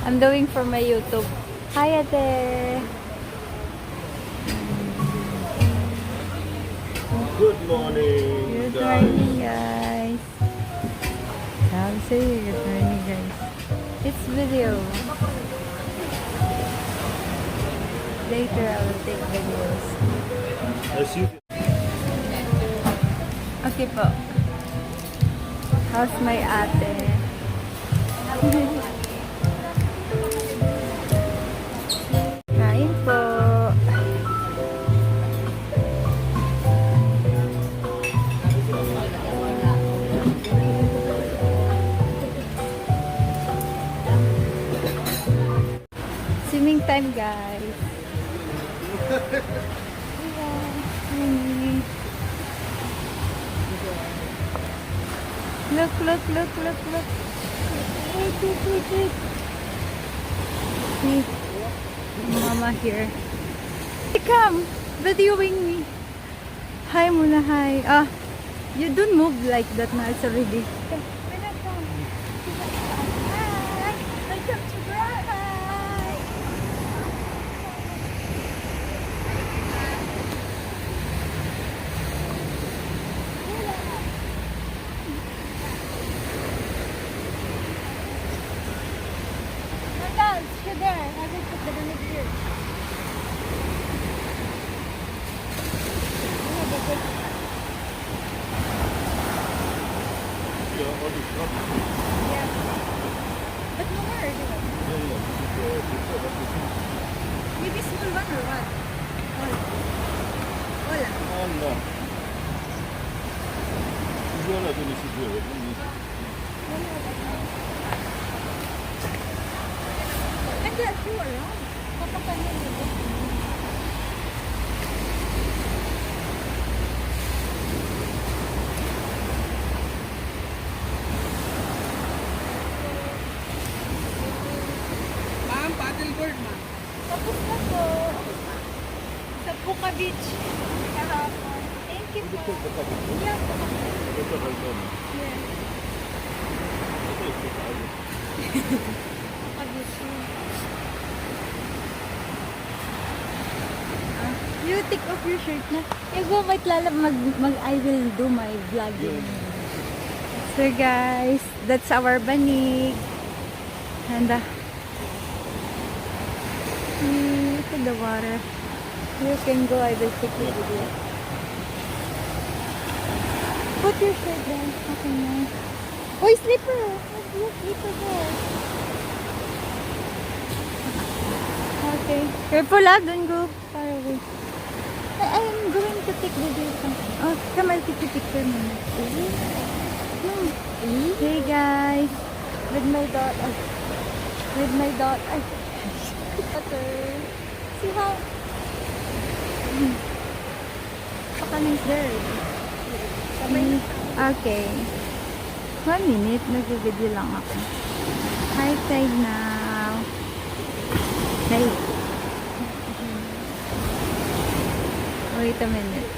I'm doing for my YouTube. Hi, Ate. Good morning, Good guys. morning, guys. I'll say good morning, guys. It's video. Later, I will take videos. As you Okay po. How's my ate? Kain po. Swimming time, guys. Look, look, look, look, look. Wait, wait, wait, wait. See, Mama here. Hey, come, videoing me. Hi muna, hi. Ah, you don't move like that na. It's already. But no more. Maybe small one or what? Wala. no. Idziona to nie się dzieje. And there are two around. Papakanyan nito. Ma'am, paddleboard, ma'am. Tapos na po. Sa Puka Beach. Kahapon. Thank you po. Yeah. Yeah. Puka Beach. You take off your shirt na. Go, wait I will do my vlogging. So guys, that's our banig. And look at the water. You can go, I will take you video. Put your shirt down. Okay, nice. Oh, slipper! Look, slipper there. Okay. Careful ah, don't go far away. I'm going to take video. Oh, come, I'll take a picture muna. Hey guys, with my daughter. With my daughter. See how pakaling bird. Okay. 1 minute, nag-video lang ako. High tide now. Hey. Wait a minute.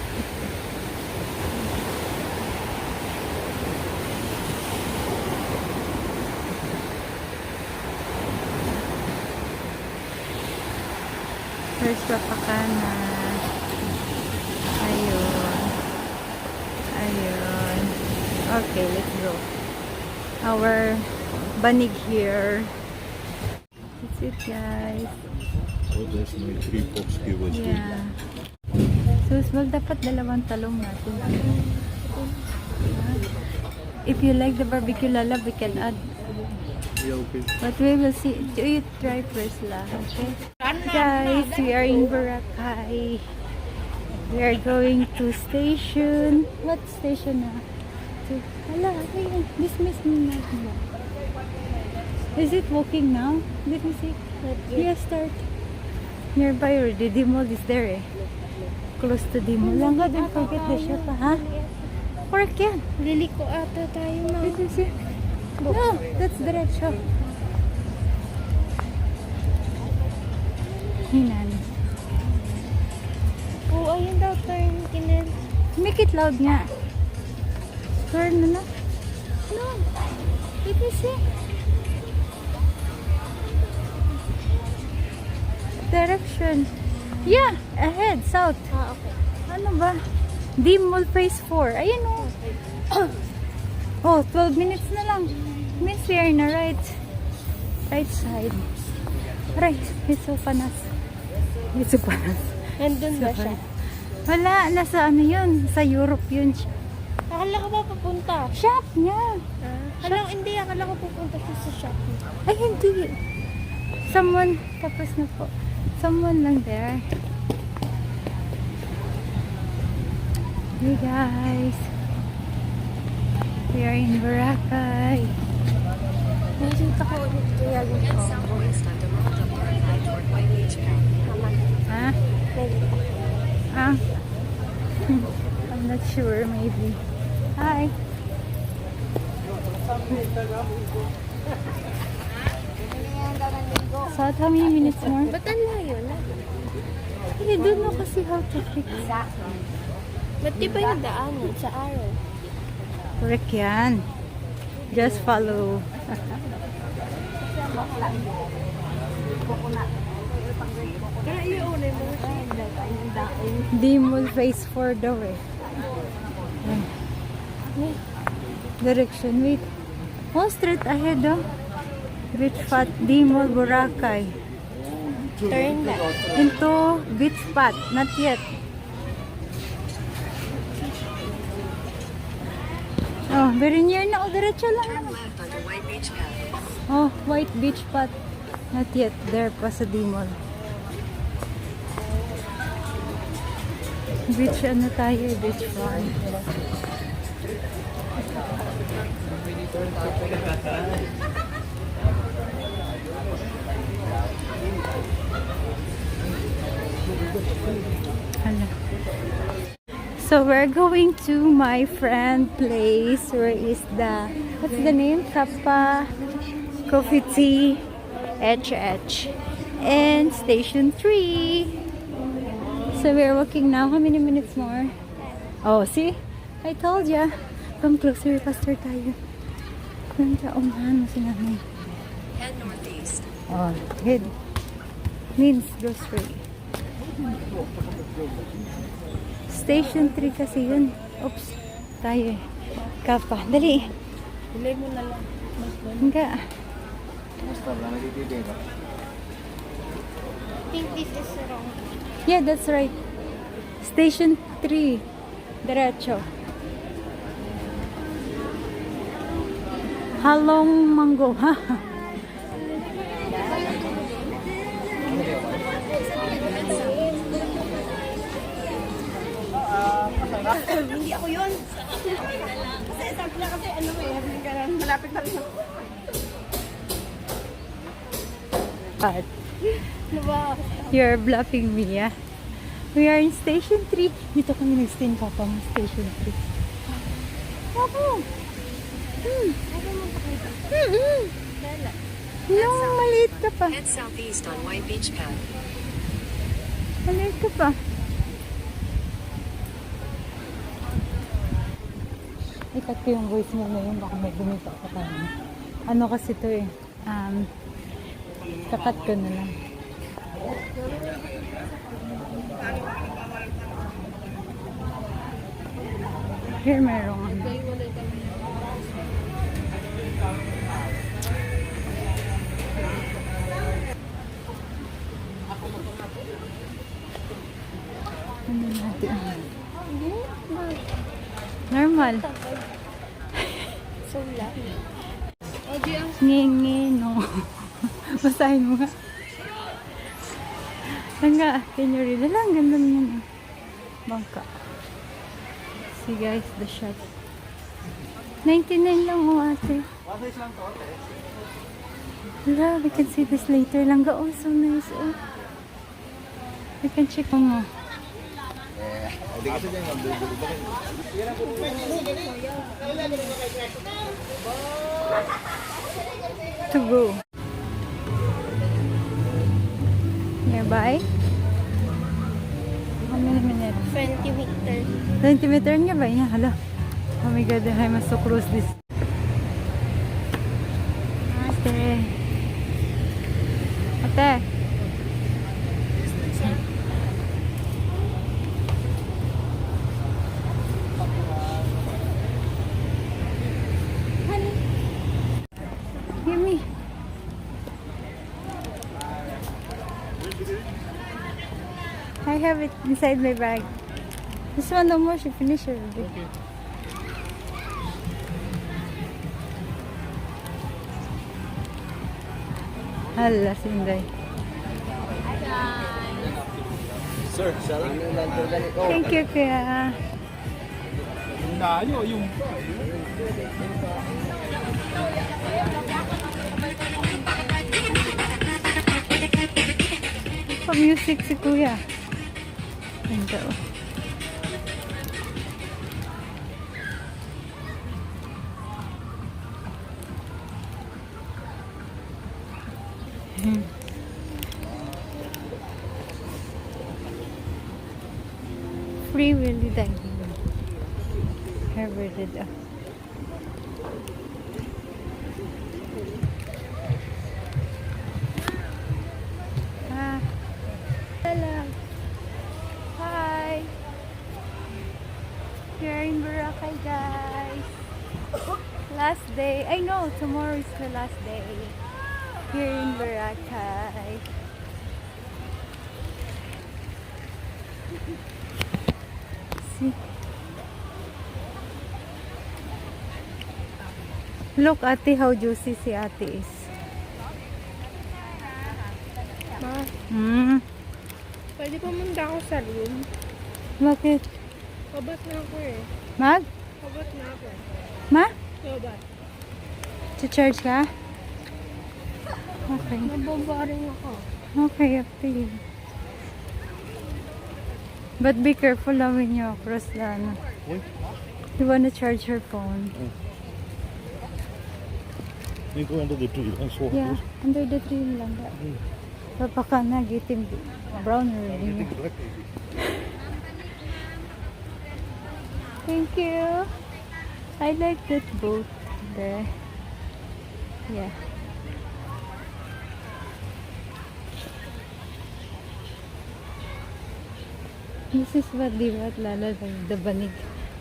First Papakana. Ayun. Ayun. Okay, let's go. Our banig here. That's it, guys. Oh, there's my 3 fox giveaway. Yeah. So, small, dapat dalawang talong natin. If you like the barbecue lalab, we can add. Yeah, okay. But we will see. You try first lah, okay? Guys, we are in Boracay. We are going to station. What station na? Hala, dismiss me na. Is it walking now? Let me see. Yeah, start. Nearby already. The mall is there eh. Close to the mall. Langga, don't forget the shop, ha? Park yan. Liliko ata tayo, ma'am. Let me see. No, that's the red shop. Hinan. Oo, ayun daw, turn, kinel. Make it loud nga. Turn na na. No. Let me see. direction. Yeah, ahead, south. Ah, okay. Ano ba? D Mall Phase 4. Ayun oh. Oh, 12 minutes na lang. Means we are in the right side. Right, it's so panas. It's so panas. Nandun ba siya? Wala, nasa ano yun? Sa Europe yun. Akala ko ba papunta? Shop niya. Hindi. Akala ko pupunta siya sa shopping. Ay, hindi. Someone, tapos na po. Someone lang there. Hey guys. We are in Boracay. Nakikita ko ulit kaya yung Mama, Ha? nakikita ko. Ah? I'm not sure, maybe. Hi. So, how many minutes more? Ba't ang layo na? I don't know kasi how to fix. Ba't di ba yung daanan sa araw? Correct yan. Just follow. Kaya yun eh, mga D Mall Phase 4 daw eh. Ay. Direction, wait. Oh, straight ahead oh. Rich Fat D Mall Boracay. turn back. Into beach spot. Not yet. Oh, very near na. Oh, diretso lang. Oh, white beach spot. Not yet. There pa sa D Mall. Beach ano tayo? Beach front. Hala. So we're going to my friend place. Where is the, what's the name? Kappa Coffee Tea HH and Station 3. So we're walking now. How many minutes more? Oh, see? I told ya. Come closer, faster tayo. Ganda, ano si nanay. Head northeast. Oh, head. Means go straight. Station 3 kasi yun. Oops. Tayo eh. Kapa. Dali. Bilay mo na lang. Enggak. I think this is wrong. Yeah, that's right. Station 3. Diretso. Halong Mango. Ha? Hindi ako yun. Kasi sabi na kasi ano eh, malapit na rin ako. But Diba? you're bluffing me, yeah? We are in Station 3. Dito kami nag-stay pa pang Station 3. Ako. No, maliit ka pa. Head southeast on White Beach Path. Maliit ka pa. Ikat ko yung voice mo ngayon. Baka may bumita ka pa. Ano kasi to eh. Kakat ko na lang. Here merong ano. Ano natin? Normal. So lang. Oji ang Ngingi, no. Basahin mo nga. Hangga, can you read? Alang, ganda niyan. Bangka. See guys, the shop. 99 lang oh ate. Wala, we can see this later. Langga, oh, so nice. Oh. We can check mo. To go. Nearby? How many minutes? 20 meters. 20 meter nga ba? Yan, hala. Oh my god, I must to cross this. Ate. Ate. I have it inside my bag. This one no more, she finished already. Okay. Hala, Sinday. Sir, sorry. Thank you, Kuya. Layo yung Pa-music si Kuya. Ganda oh. Free Willy diving. Ever did Ah. Hello. Hi. We're in Boracay, guys. Last day. I know tomorrow is the last day. Here in Boracay. See? Look, ate, how juicy si ate is. Pwede pumunta ako sa room. Bakit? Kabot na ako eh. Mag? Kabot na ako. Ma? Kabot. Charge ka? Okay. Nabombaring ako. Okay, up to you. But be careful lang when you cross the ano. Wait. You wanna charge her phone. You go under the tree. I saw Yeah, under the tree lang. Papaka na, gitim. Brown already. Thank you. I like that boat there. Yeah. This is what Lala like, the banig.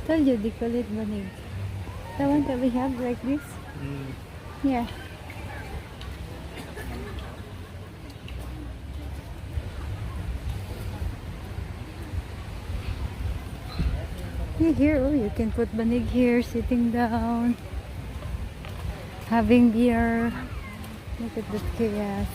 Tell you, they call it banig. The one that we have like this? Yeah. Here, oh, you can put banig here, sitting down, having beer. Look at that chaos.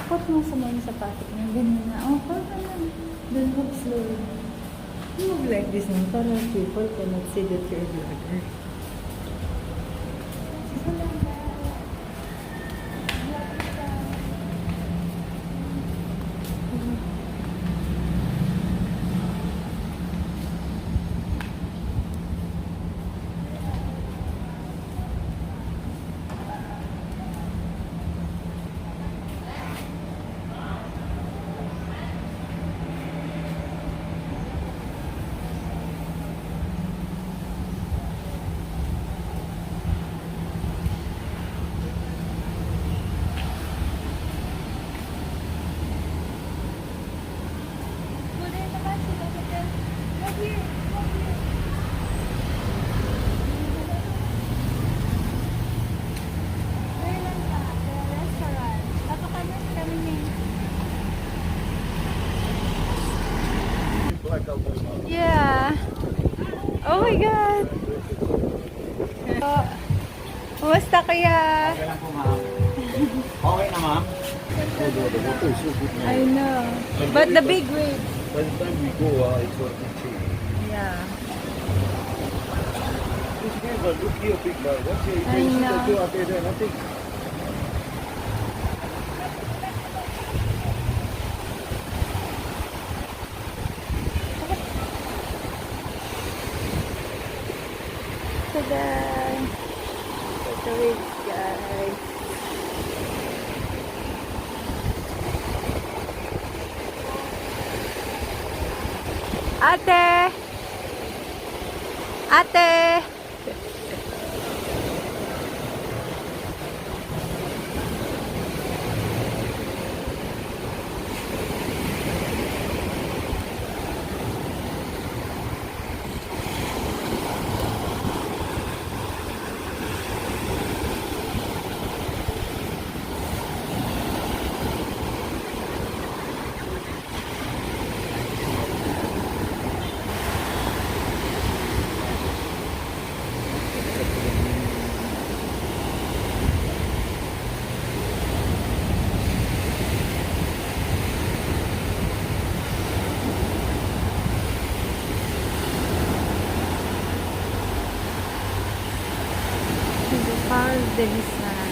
Put mo sa mga sapatos niya. Ganyan na. Oh, parang lang. Don't move slowly. Move like this now para people cannot see that you're a vlogger. Oh my God! Kumusta kaya? Okay lang po, ma'am. Okay na, ma'am. I know. But the big wave. By the time we go, it's going to change. Yeah. It's never look here, big man. Once you I see the know. two up there, nothing. Tada! The waves, guys. Ate! Ate! Design.